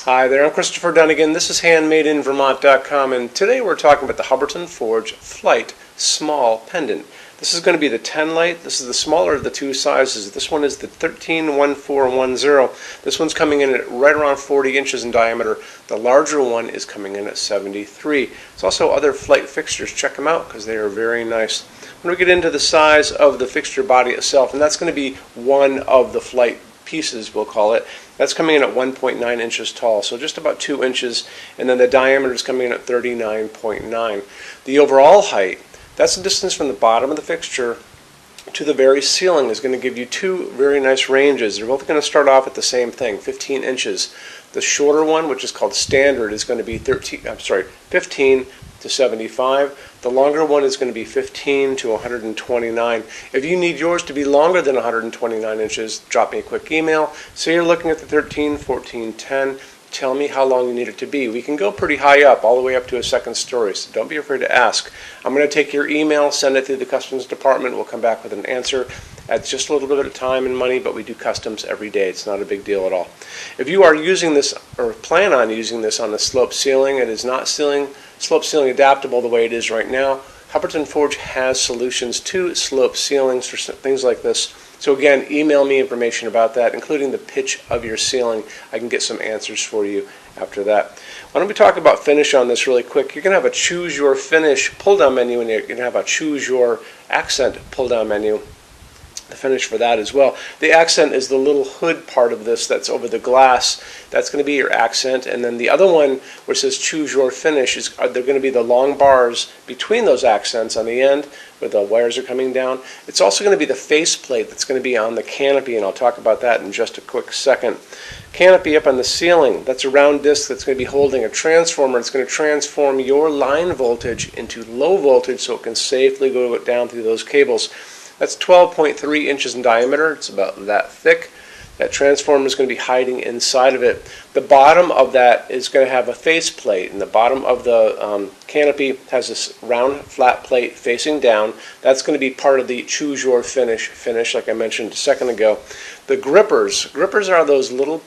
Hi there, I'm Christopher Dunnigan. This is HandmadeInVermont.com, and today we're talking about the Hubbardton Forge Flight Small Pendant. This is going to be the 10 light. This is the smaller of the two sizes. This one is the 131410. This one's coming in at right around 40 inches in diameter. The larger one is coming in at 73. There's also other flight fixtures. Check them out because they are very nice. When we get into the size of the fixture body itself, and that's going to be one of the flight pieces, we'll call it. That's coming in at 1.9 inches tall, so just about 2 inches, and then the diameter is coming in at 39.9. The overall height, that's the distance from the bottom of the fixture to the very ceiling, is going to give you two very nice ranges. They're both going to start off at the same thing, 15 inches. The shorter one, which is called standard, is going to be 15 to 75. The longer one is going to be 15 to 129. If you need yours to be longer than 129 inches, drop me a quick email. Say you're looking at the 13, 14, 10. Tell me how long you need it to be. We can go pretty high up, all the way up to a second story, so don't be afraid to ask. I'm going to take your email, send it through the customs department. We'll come back with an answer. That's just a little bit of time and money, but we do customs every day. It's not a big deal at all. If you are using this or plan on using this on the slope ceiling, it is not slope ceiling adaptable the way it is right now. Hubbardton Forge has solutions to slope ceilings for things like this. So again, email me information about that, including the pitch of your ceiling. I can get some answers for you after that. Why don't we talk about finish on this really quick? You're going to have a choose your finish pull-down menu, and you're going to have a choose your accent pull-down menu. The finish for that as well. The accent is the little hood part of this that's over the glass. That's going to be your accent, and then the other one where it says choose your finish they're going to be the long bars between those accents on the end where the wires are coming down. It's also going to be the faceplate that's going to be on the canopy, and I'll talk about that in just a quick second. Canopy up on the ceiling, that's a round disc that's going to be holding a transformer. It's going to transform your line voltage into low voltage so it can safely go down through those cables. That's 12.3 inches in diameter. It's about that thick. That transformer is going to be hiding inside of it. The bottom of that is going to have a faceplate, and the bottom of the canopy has this round flat plate facing down. That's going to be part of the choose your finish, like I mentioned a second ago. The grippers are those little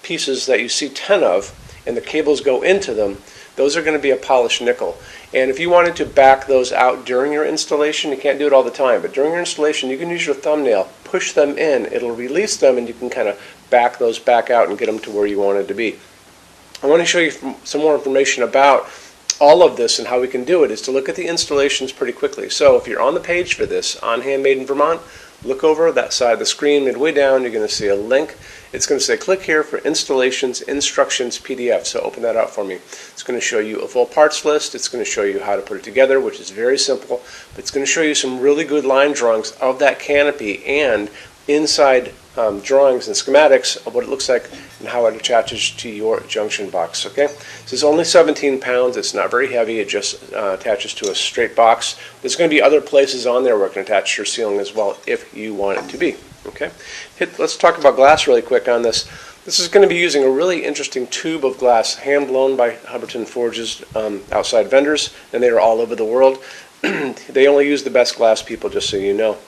pieces that you see 10 of, and the cables go into them. Those are going to be a polished nickel. And if you wanted to back those out during your installation, you can't do it all the time, but during your installation you can use your thumbnail, push them in, it'll release them, and you can kind of back those back out and get them to where you want it to be. I want to show you some more information about all of this and how we can do it, is to look at the installations pretty quickly. So if you're on the page for this on Handmade in Vermont, look over that side of the screen, midway down you're going to see a link. It's going to say click here for installations instructions PDF. So open that out for me. It's going to show you a full parts list. It's going to show you how to put it together, which is very simple. But it's going to show you some really good line drawings of that canopy and inside drawings and schematics of what it looks like and how it attaches to your junction box. Okay, this is only 17 pounds. It's not very heavy. It just attaches to a straight box. There's going to be other places on there where it can attach to your ceiling as well if you want it to be. Okay, let's talk about glass really quick on this. This is going to be using a really interesting tube of glass, hand blown by Hubbardton Forge's outside vendors, and they are all over the world. They only use the best glass people, just so you know.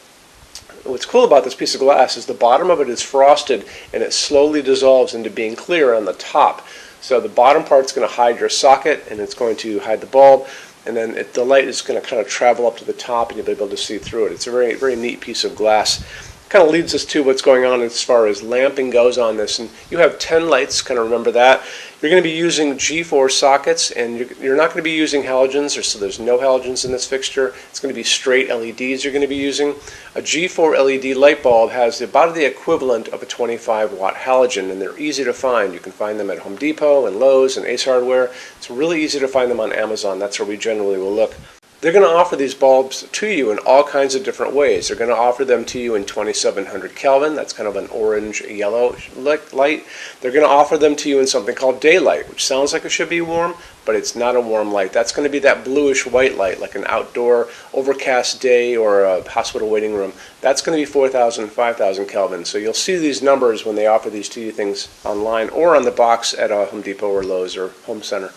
What's cool about this piece of glass is the bottom of it is frosted, and it slowly dissolves into being clear on the top. So the bottom part's going to hide your socket, and it's going to hide the bulb, and then the light is going to kind of travel up to the top, and you'll be able to see through it. It's a very, very neat piece of glass. Kind of leads us to what's going on as far as lamping goes on this, and you have 10 lights, kind of remember that. You're going to be using G4 sockets, and you're not going to be using halogens, so there's no halogens in this fixture. It's going to be straight LEDs you're going to be using. A G4 LED light bulb has about the equivalent of a 25-watt halogen, and they're easy to find. You can find them at Home Depot and Lowe's and Ace Hardware. It's really easy to find them on Amazon. That's where we generally will look. They're going to offer these bulbs to you in all kinds of different ways. They're going to offer them to you in 2700 Kelvin. That's kind of an orange-yellow light. They're going to offer them to you in something called daylight, which sounds like it should be warm, but it's not a warm light. That's going to be that bluish-white light, like an outdoor overcast day or a hospital waiting room. That's going to be 4000, 5000 Kelvin. So you'll see these numbers when they offer these to you things online or on the box at a Home Depot or Lowe's or Home Center.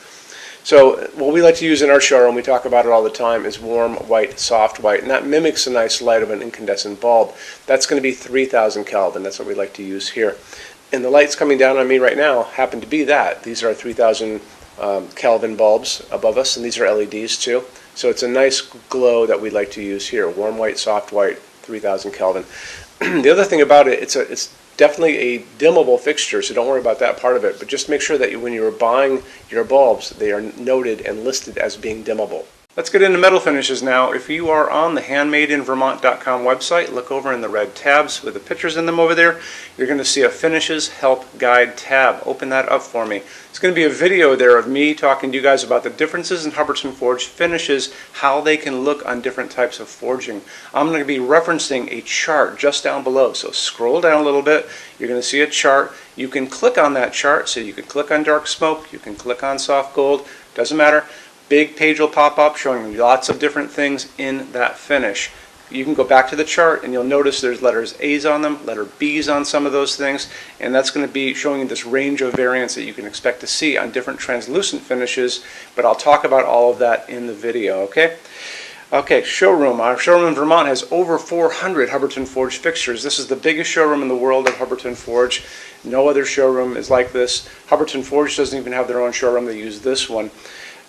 So what we like to use in our showroom, we talk about it all the time, is warm white, soft white, and that mimics the nice light of an incandescent bulb. That's going to be 3000 Kelvin. That's what we like to use here. And the lights coming down on me right now happen to be that. These are 3000 Kelvin bulbs above us, and these are LEDs too. So it's a nice glow that we like to use here. Warm white, soft white, 3000 Kelvin. The other thing about it, it's definitely a dimmable fixture, so don't worry about that part of it. But just make sure that when you're buying your bulbs, they are noted and listed as being dimmable. Let's get into metal finishes now. If you are on the HandmadeInVermont.com website, look over in the red tabs with the pictures in them over there. You're going to see a Finishes Help Guide tab. Open that up for me. It's going to be a video there of me talking to you guys about the differences in Hubbardton forged finishes, how they can look on different types of forging. I'm going to be referencing a chart just down below, so scroll down a little bit. You're going to see a chart. You can click on that chart, so you can click on dark smoke, you can click on soft gold, doesn't matter. Big page will pop up showing you lots of different things in that finish. You can go back to the chart and you'll notice there's letters A's on them, letter B's on some of those things, and that's going to be showing you this range of variants that you can expect to see on different translucent finishes, but I'll talk about all of that in the video, okay? Okay, showroom. Our showroom in Vermont has over 400 Hubbardton Forge fixtures. This is the biggest showroom in the world of Hubbardton Forge. No other showroom is like this. Hubbardton Forge doesn't even have their own showroom. They use this one.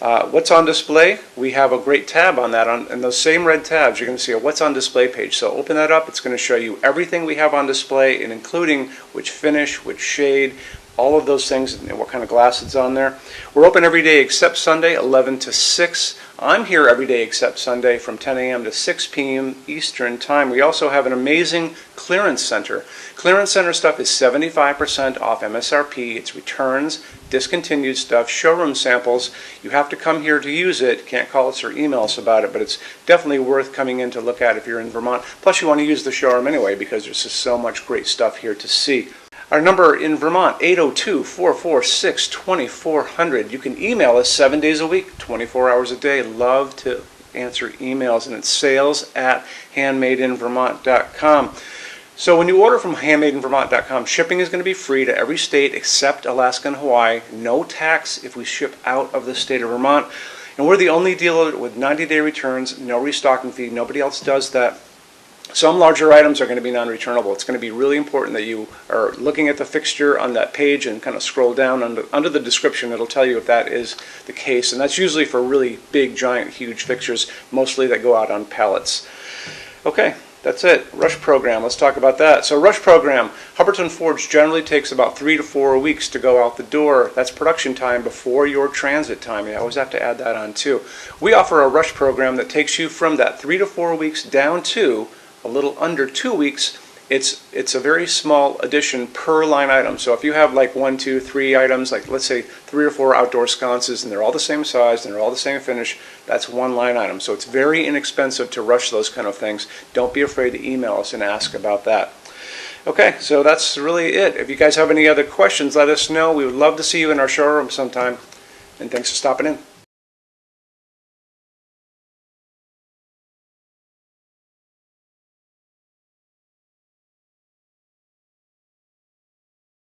What's on display? We have a great tab on that. And those same red tabs, you're going to see a What's on Display page. So open that up. It's going to show you everything we have on display, and including which finish, which shade, all of those things, and what kind of glass it's on there. We're open every day except Sunday, 11 to 6. I'm here every day except Sunday from 10 a.m. to 6 p.m. Eastern Time. We also have an amazing clearance center. Clearance center stuff is 75% off MSRP. It's returns, discontinued stuff, showroom samples. You have to come here to use it. Can't call us or email us about it, but it's definitely worth coming in to look at if you're in Vermont. Plus you want to use the showroom anyway because there's just so much great stuff here to see. Our number in Vermont, 802-446-2400. You can email us 7 days a week, 24 hours a day. Love to answer emails, and it's sales@HandmadeInVermont.com. So when you order from HandmadeInVermont.com, shipping is going to be free to every state except Alaska and Hawaii. No tax if we ship out of the state of Vermont. And we're the only dealer with 90-day returns, no restocking fee. Nobody else does that. Some larger items are going to be non-returnable. It's going to be really important that you are looking at the fixture on that page and kind of scroll down under the description. It'll tell you if that is the case. And that's usually for really big, giant, huge fixtures, mostly that go out on pallets. Okay, that's it. Rush program. Let's talk about that. So rush program, Hubbardton Forge generally takes about 3 to 4 weeks to go out the door. That's production time before your transit time. You always have to add that on too. We offer a rush program that takes you from that 3 to 4 weeks down to a little under 2 weeks. It's a very small addition per line item. So if you have like 1, 2, 3 items, like let's say 3 or 4 outdoor sconces, and they're all the same size and they're all the same finish, that's one line item. So it's very inexpensive to rush those kind of things. Don't be afraid to email us and ask about that. Okay, so that's really it. If you guys have any other questions, let us know. We would love to see you in our showroom sometime. And thanks for stopping in.